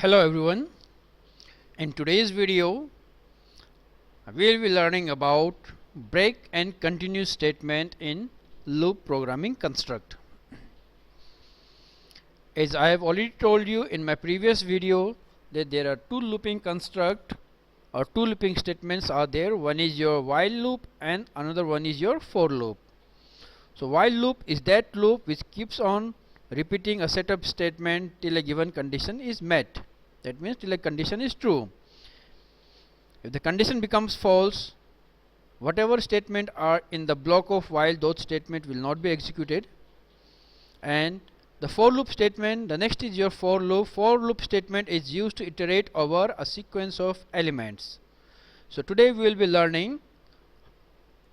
Hello everyone. In today's video we will be learning about break and continue statement in loop programming construct. As I have already told you in my previous video that there are two looping construct or two looping statements are there. One is your while loop and another one is your for loop. So while loop is that loop which keeps on repeating a set of statement till a given condition is met. That means till a condition is true. If the condition becomes false, whatever statement are in the block of while, those statement will not be executed. And the for loop statement, the next is your for loop. For loop statement is used to iterate over a sequence of elements. So today we will be learning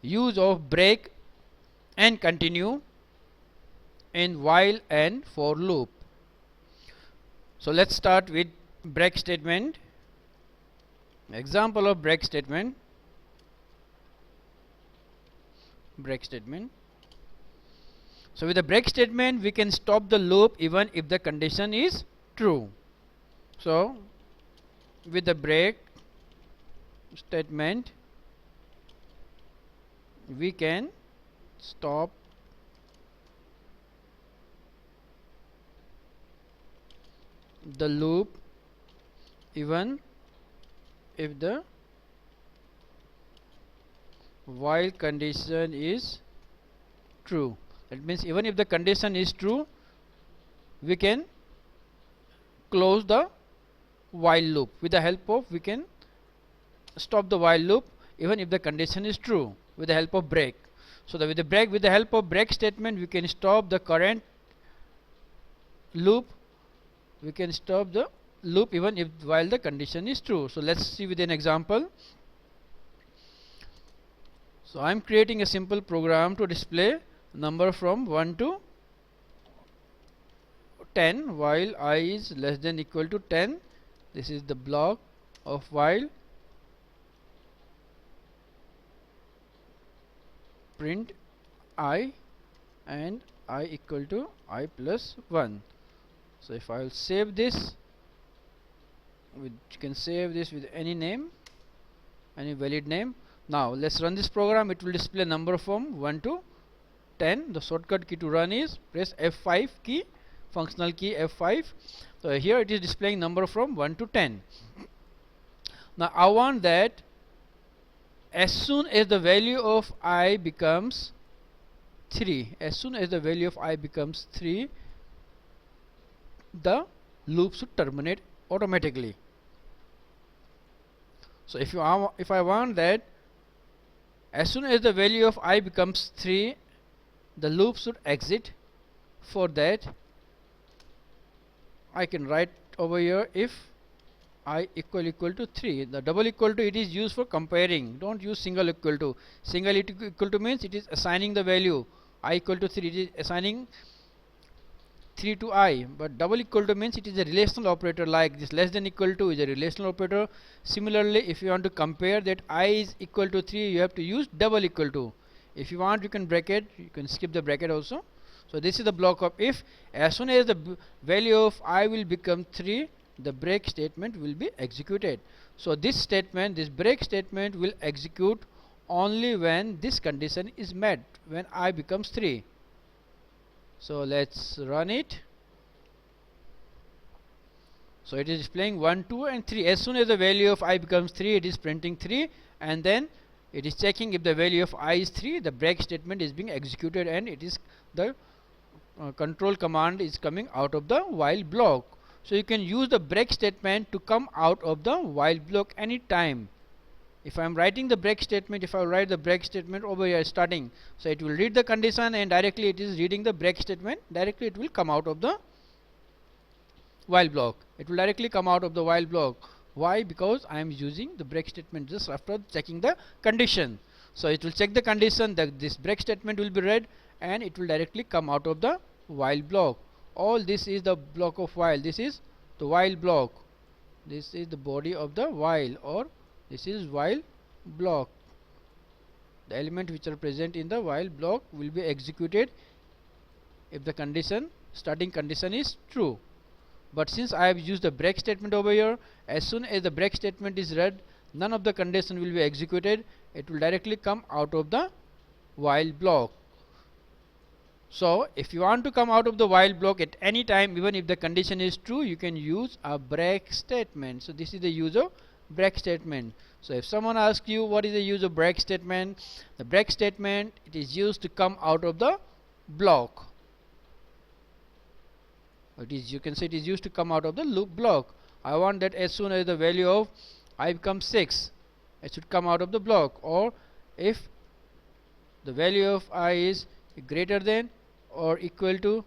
use of break and continue in while and for loop. So let's start with break statement. Example of break statement. So with the break statement we can stop the loop even if the condition is true. So with the break statement we can stop the loop even if the while condition is true. That means even if the condition is true, we can close the while loop. With the help of we can stop the while loop even if the condition is true with the help of break. So with the help of break statement we can stop the current loop. We can stop the loop even if while the condition is true. So let's see with an example. So I am creating a simple program to display number from 1 to 10 while I is less than equal to 10. This is the block of while. Print I and I equal to I plus 1. So if I will save this, you can save this with any name, any valid name. Now let's run this program. It will display number from 1 to 10. The shortcut key to run is press F5 key, functional key F5. So here it is displaying number from 1 to 10. Now I want that as soon as the value of I becomes 3, the loop should terminate automatically. So if I want that as soon as the value of I becomes 3, the loop should exit. For that I can write over here if I equal to 3. The double equal to, it is used for comparing. Don't use single equal to. Single equal to means it is assigning the value I equal to 3. It is assigning 3 to I. But double equal to means it is a relational operator, like this less than equal to is a relational operator. Similarly, if you want to compare that I is equal to 3, you have to use double equal to. If you want, you can bracket, you can skip the bracket also. So this is the block of if. As soon as the value of I will become 3, the break statement will be executed. So this statement, this break statement will execute only when this condition is met, when I becomes 3. So let's run it. So it is displaying 1, 2 and 3. As soon as the value of I becomes 3, it is printing 3, and then it is checking if the value of I is 3, the break statement is being executed, and it is the control command is coming out of the while block. So you can use the break statement to come out of the while block any time. If I am writing the break statement, if I write the break statement over here starting, so it will read the condition and directly it is reading the break statement, directly it will come out of the while block. It will directly come out of the while block. Why? Because I am using the break statement just after checking the condition. So it will check the condition, that this break statement will be read and it will directly come out of the while block. All this is the block of while. This is the while block. This is the body of the while, or this is while block. The element which are present in the while block will be executed if the condition, starting condition is true. but since I have used the break statement over here, as soon as the break statement is read, none of the condition will be executed. It will directly come out of the while block. So if you want to come out of the while block at any time, even if the condition is true, you can use a break statement. So this is the use of break statement. So if someone asks you what is the use of break statement, the break statement, it is used to come out of the block. It is, you can say, it is used to come out of the loop block. I want that as soon as the value of I becomes 6, it should come out of the block. Or if the value of I is greater than or equal to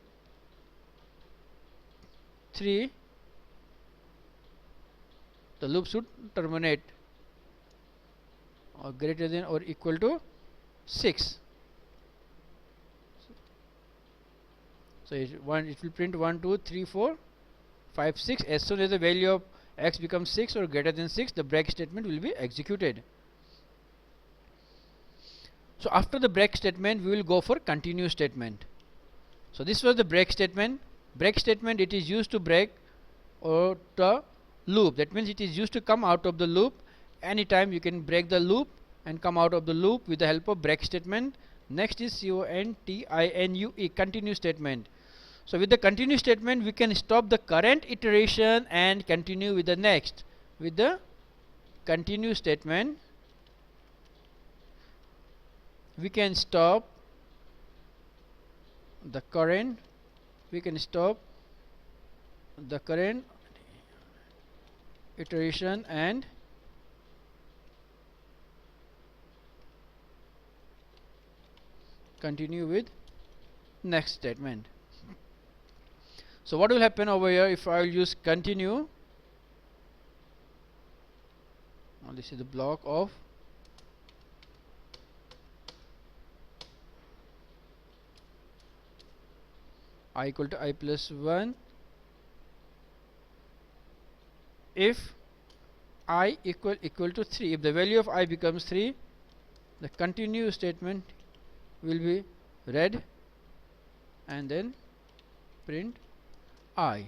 3, the loop should terminate, or greater than or equal to 6. So it will print 1 2 3 4 5 6. As soon as the value of x becomes 6 or greater than 6, the break statement will be executed. So after the break statement, we will go for continue statement. So this was the break statement. Break statement, it is used to break or the loop. That means it is used to come out of the loop. Anytime you can break the loop and come out of the loop with the help of break statement. Next is continue, continue statement. So with the continue statement, we can stop the current iteration and continue with the next. With the continue statement, we can stop the current, iteration and continue with next statement. So what will happen over here if I will use continue? Now this is the block of I equal to I plus 1. If I equal to 3, if the value of I becomes 3, the continue statement will be read and then print I.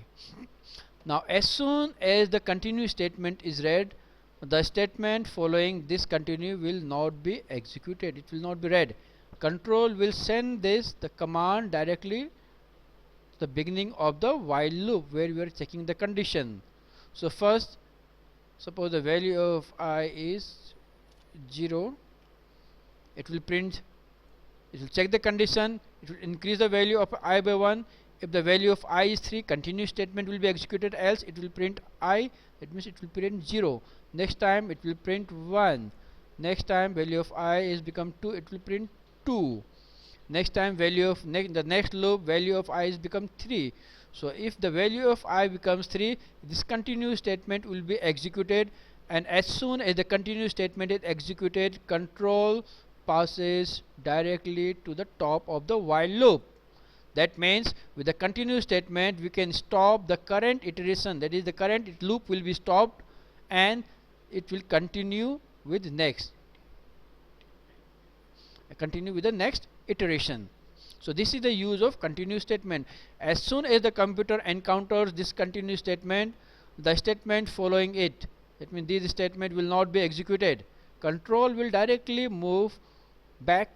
Now as soon as the continue statement is read, the statement following this continue will not be executed. It will not be read. Control will send the command directly to the beginning of the while loop where we are checking the condition. So first, suppose the value of I is 0, it will check the condition, it will increase the value of I by 1. If the value of I is 3, continue statement will be executed, else it will print I, that means it will print 0. Next time it will print 1. Next time value of I is become 2, it will print 2. Next time value of the next loop value of I is become 3. So if the value of I becomes 3, this continue statement will be executed, and as soon as the continue statement is executed, control passes directly to the top of the while loop. That means with the continue statement we can stop the current iteration, that is the current loop will be stopped and it will continue with the next iteration. So this is the use of continue statement. As soon as the computer encounters this continue statement, the statement following it, that means this statement will not be executed. Control will directly move back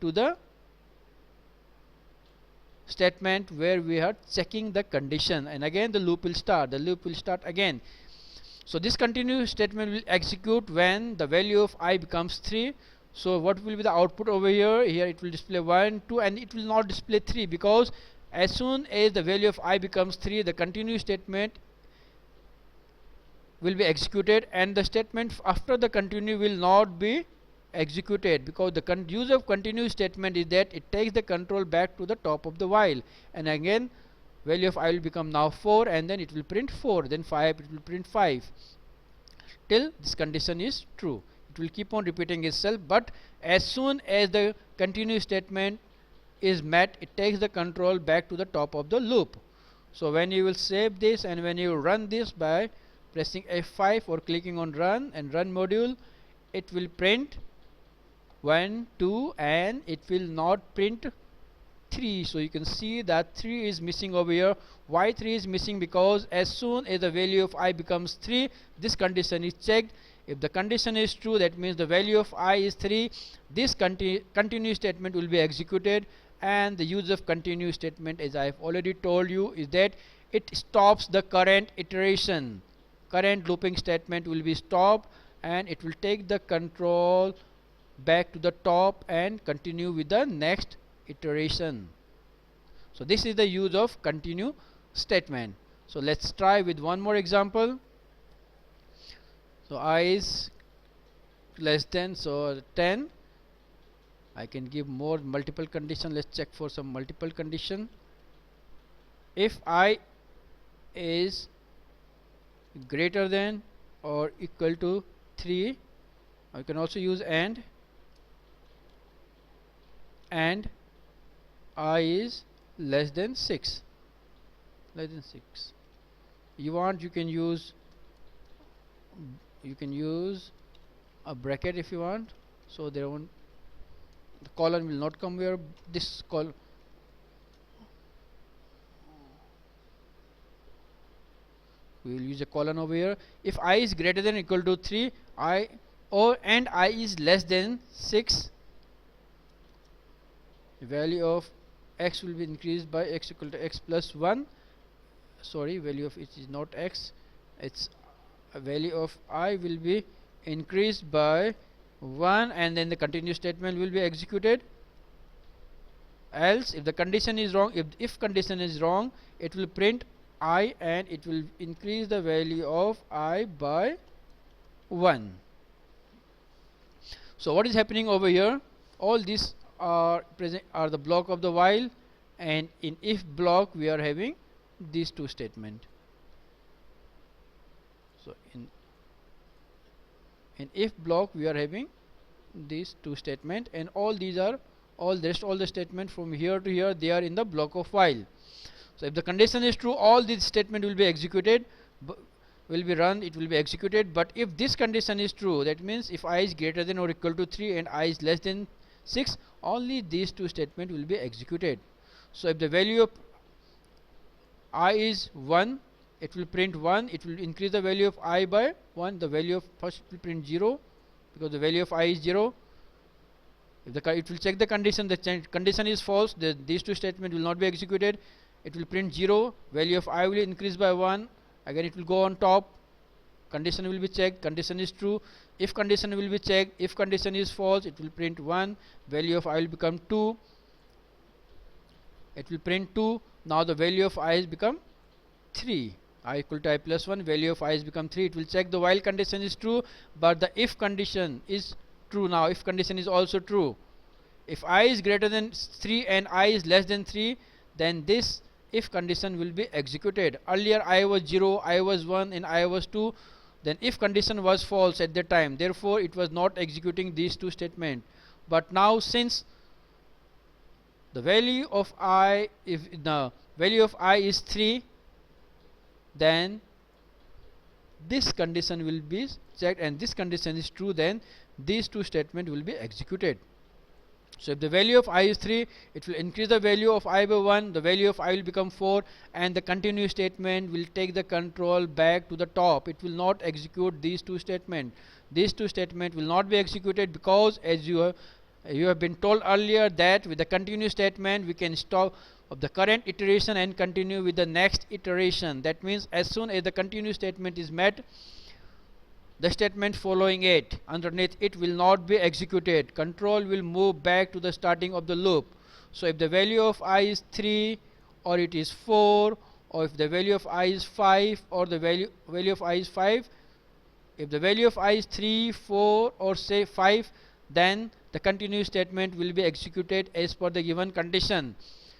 to the statement where we are checking the condition, and again the loop will start again. So this continue statement will execute when the value of I becomes 3. So what will be the output over here? Here it will display 1 2 and it will not display 3, because as soon as the value of I becomes 3, the continue statement will be executed, and the statement after the continue will not be executed, because the use of continue statement is that it takes the control back to the top of the while, and again value of I will become now 4, and then it will print 4, then 5, it will print 5 till this condition is true. It will keep on repeating itself, but as soon as the continue statement is met, it takes the control back to the top of the loop. So when you will save this and when you run this by pressing F5 or clicking on run and run module, it will print 1 2 and it will not print 3. So you can see that 3 is missing over here. Why 3 is missing? Because as soon as the value of I becomes 3, this condition is checked. If the condition is true, that means the value of I is 3. This continue statement will be executed, and the use of continue statement, as I have already told you, is that it stops the current iteration. Current looping statement will be stopped, and it will take the control back to the top and continue with the next iteration. So this is the use of continue statement. So let's try with one more example. So I is less than, so 10. I can give more multiple condition. Let's check for some multiple condition. If I is greater than or equal to 3, I can also use and I is less than 6. You want, you can use a bracket if you want, so there won't, the colon will not come where this column. We will use a colon over here. If I is greater than or equal to 3, and I is less than 6, the value of x will be increased by x equal to x plus 1. Sorry, value of it is not x, it's a value of I will be increased by 1, and then the continue statement will be executed. Else, if the condition is wrong, if condition is wrong, it will print I and it will increase the value of I by 1. So what is happening over here? All these are the block of the while, and in if block we are having these two statement. So in if block we are having these two statement, and all these are all the statement from here to here, they are in the block of while. So if the condition is true, all these statement will be executed, will be run, it will be executed. But if this condition is true, that means if I is greater than or equal to 3 and I is less than 6, only these two statement will be executed. So if the value of I is 1, it will print 1, it will increase the value of I by 1, the value of first will print 0, because the value of I is 0. If it will check the condition, the condition is false, these two statement will not be executed. It will print 0, value of I will increase by 1, again it will go on top, condition will be checked, condition is true. If condition will be checked, if condition is false, it will print 1, value of I will become 2, it will print 2. Now the value of I is become 3, I equal to I plus 1, value of I is become 3. It will check the while condition is true, but the if condition is true. Now if condition is also true, if I is greater than 3 and I is less than 3, then this if condition will be executed. Earlier I was 0, I was 1 and I was 2, then if condition was false at that time, therefore it was not executing these two statements. But now since the value of I, if the value of I is 3, then this condition will be checked, and this condition is true, then these two statements will be executed. So if the value of I is 3, it will increase the value of I by 1, the value of I will become 4, and the continue statement will take the control back to the top. It will not execute these two statements. These two statements will not be executed, because as you have been told earlier that with the continue statement we can stop of the current iteration and continue with the next iteration. That means as soon as the continue statement is met, the statement following it underneath it will not be executed. Control will move back to the starting of the loop. So if the value of I is 3 or it is 4, or if the value of I is 5 or the value of I is 5, if the value of I is 3, 4 or say 5, then the continue statement will be executed as per the given condition.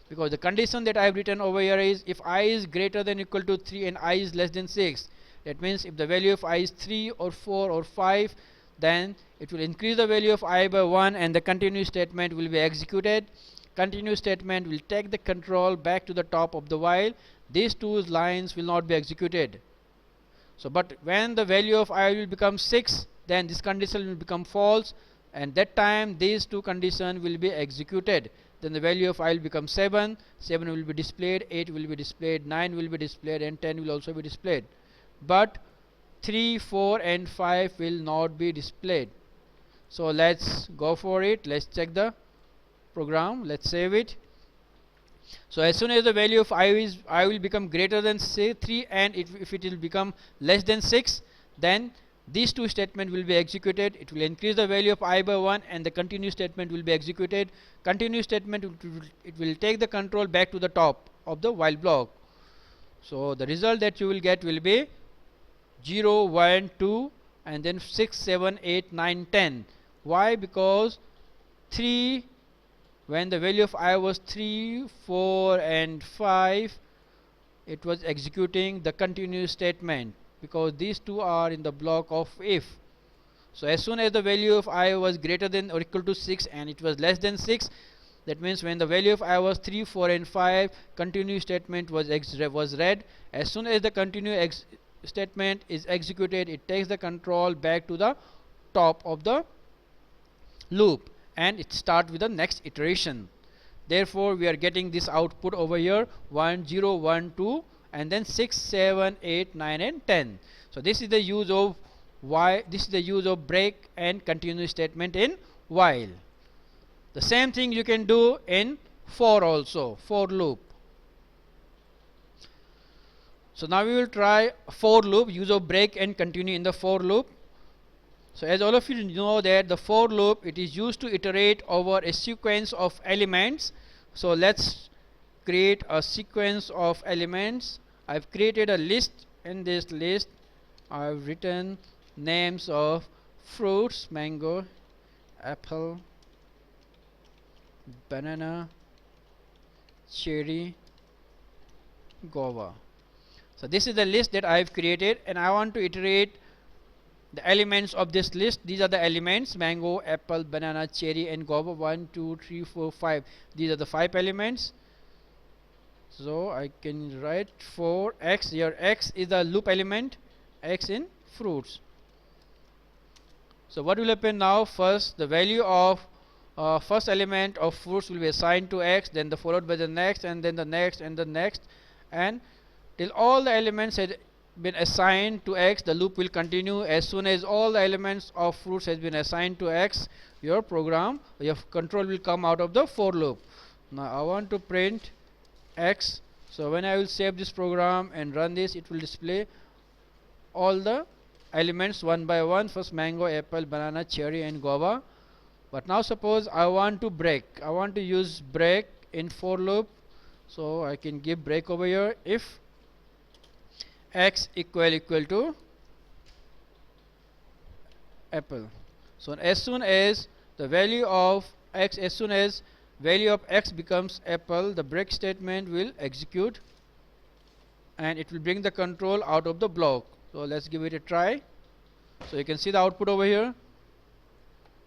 Because the condition that I have written over here is if I is greater than or equal to 3 and I is less than 6. That means if the value of I is 3 or 4 or 5, then it will increase the value of I by 1 and the continue statement will be executed. Continue statement will take the control back to the top of the while. These two lines will not be executed. So but when the value of I will become 6, then this condition will become false, and that time these two conditions will be executed. then the value of I will become 7. 7 will be displayed, 8 will be displayed, 9 will be displayed, and 10 will also be displayed. But 3, 4 and 5 will not be displayed. So let's go for it. Let's check the program. Let's save it. So as soon as the value of I will become greater than say 3, and if it will become less than 6, then these two statements will be executed. It will increase the value of I by 1, and the continue statement will be executed. Continue statement, it will take the control back to the top of the while block. So the result that you will get will be 0, 1, 2 and then 6, 7, 8, 9, 10. Why? Because 3, when the value of I was 3, 4 and 5, it was executing the continue statement, because these two are in the block of if. So as soon as the value of I was greater than or equal to 6 and it was less than 6, that means when the value of I was 3, 4 and 5, continue statement was read. As soon as the continue statement is executed, it takes the control back to the top of the loop and it starts with the next iteration. Therefore we are getting this output over here 1, 0, 1, 2 and then 6, 7, 8, 9 and 10. So this is the use of break and continue statement in while. The same thing you can do in for also, for loop. So now we will try for loop, use of break and continue in the for loop. So as all of you know that the for loop, it is used to iterate over a sequence of elements. So let's create a sequence of elements. I've created a list. In this list I've written names of fruits: mango, apple, banana, cherry, guava. So this is the list that I have created, and I want to iterate the elements of this list. These are the elements: mango, apple, banana, cherry and guava. 1, 2, 3, 4, 5. These are the 5 elements. So I can write for x. Here x is the loop element, x in fruits. So what will happen now? First the value of first element of fruits will be assigned to x, then followed by the next, and then the next and the next, and till all the elements had been assigned to x, the loop will continue. As soon as all the elements of fruits has been assigned to x, your program, your control will come out of the for loop. Now I want to print x. So when I will save this program and run this, it will display all the elements one by one. First mango, apple, banana, cherry and guava. But now suppose I want to break. I want to use break in for loop. So I can give break over here. If x equal to apple. So as soon as the value of x, as soon as value of x becomes apple, the break statement will execute and it will bring the control out of the block. So let's give it a try. So you can see the output over here.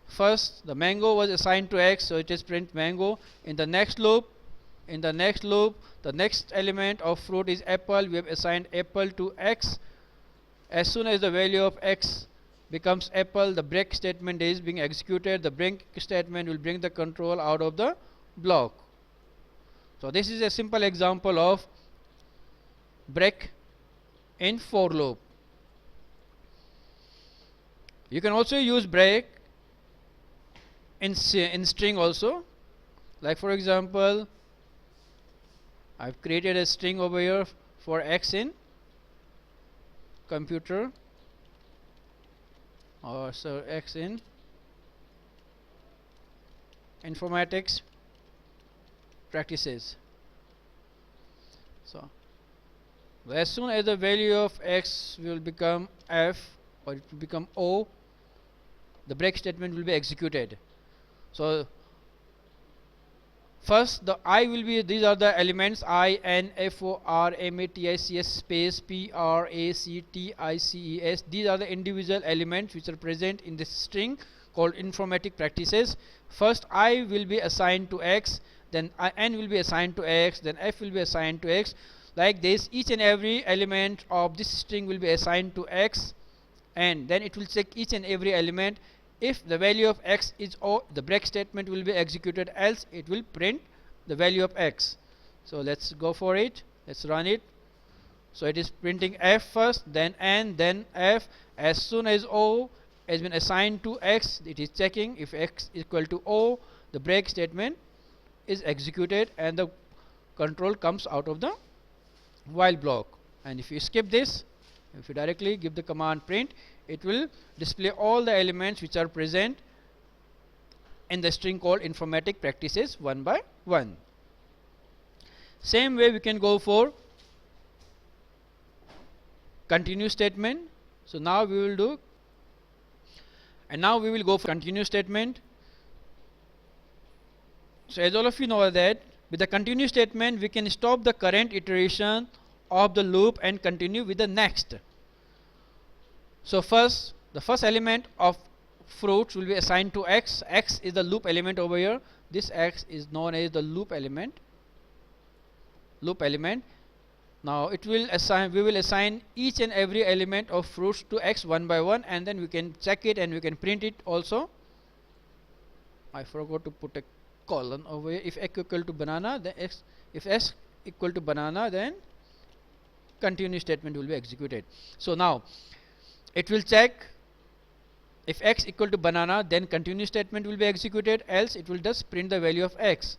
First the mango was assigned to x, so it is print mango. In the next loop, the next element of fruit is apple. We have assigned apple to x. As soon as the value of x becomes apple, the break statement is being executed. The break statement will bring the control out of the block. So this is a simple example of break in for loop. You can also use break in string also. Like for example, I've created a string over here for x in computer, or so x in informatics practices. So as soon as the value of x will become f or it will become o, the break statement will be executed. So first the I will be, these are the elements I, N, F, O, R, M, A, T, I, C, S space P, R, A, C, T, I, C, E, S. These are the individual elements which are present in this string called informatic practices. First I will be assigned to x, then N will be assigned to x, then F will be assigned to x. Like this, each and every element of this string will be assigned to x, and then it will check each and every element. If the value of x is O, the break statement will be executed, else it will print the value of x. So let's go for it. Let's run it. So it is printing f first, then n, then f. As soon as O has been assigned to x, it is checking if x is equal to O, the break statement is executed and the control comes out of the while block. And if you skip this, if you directly give the command print, it will display all the elements which are present in the string called informatic practices one by one. Same way we can go for continue statement. So now we will do, and now we will go for continue statement. So as all of you know that with the continue statement we can stop the current iteration of the loop and continue with the next. So first, the first element of fruits will be assigned to x. X is the loop element over here. This x is known as the loop element. Now it will assign, we will assign each and every element of fruits to x one by one, and then we can check it and we can print it also. I forgot to put a colon over here. If x equal to banana, then x, if s equal to banana, then continue statement will be executed. So now it will check if x equal to banana, then continue statement will be executed, else it will just print the value of x.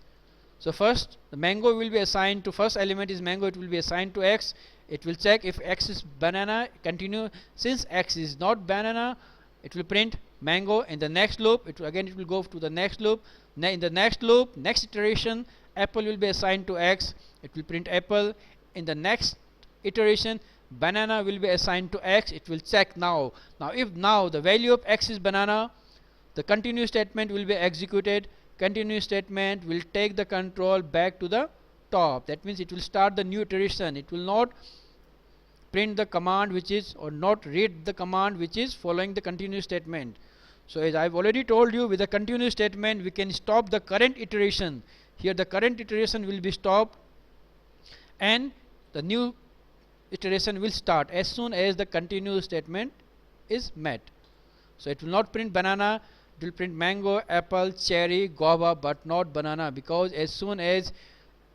So first the mango will be assigned to, first element is mango, it will be assigned to x. It will check if x is banana, continue. Since x is not banana, it will print mango. In the next loop, it will go to the next loop. In the next loop, next iteration, apple will be assigned to x, it will print apple. In the next iteration, banana will be assigned to x, it will check now. If now the value of x is banana, the continue statement will be executed. Continue statement will take the control back to the top. That means it will start the new iteration. It will not print the command which is, or not read the command which is following the continue statement. So as I've already told you, with the continue statement we can stop the current iteration. Here the current iteration will be stopped and the new iteration will start as soon as the continue statement is met. So it will not print banana, it will print mango, apple, cherry, guava, but not banana, because as soon as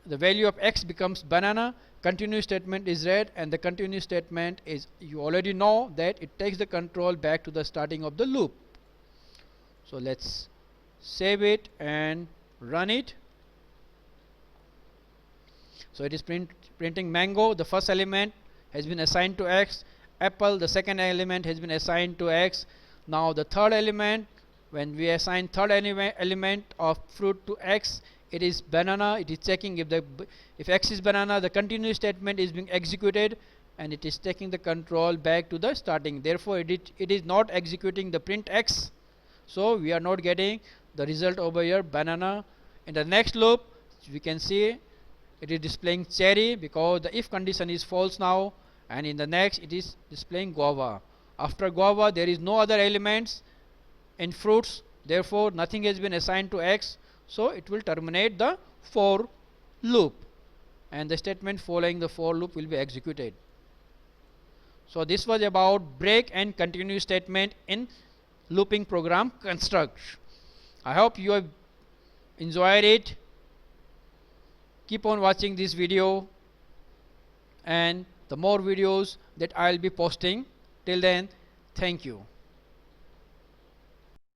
the value of x becomes banana, continue statement is read, and the continue statement is, you already know that it takes the control back to the starting of the loop. So let's save it and run it. So it is printing mango, the first element has been assigned to x, apple, the second element has been assigned to x. Now the third element, when we assign third element of fruit to x, it is banana. It is checking if x is banana, the continue statement is being executed and it is taking the control back to the starting. Therefore it is not executing the print x, so we are not getting the result over here banana. In the next loop we can see it is displaying cherry because the if condition is false now, and in the next it is displaying guava. After guava there is no other elements in fruits, therefore nothing has been assigned to x, so it will terminate the for loop and the statement following the for loop will be executed. So this was about break and continue statement in looping program construct. I hope you have enjoyed it. Keep on watching this video and the more videos that I'll be posting. Till then, thank you.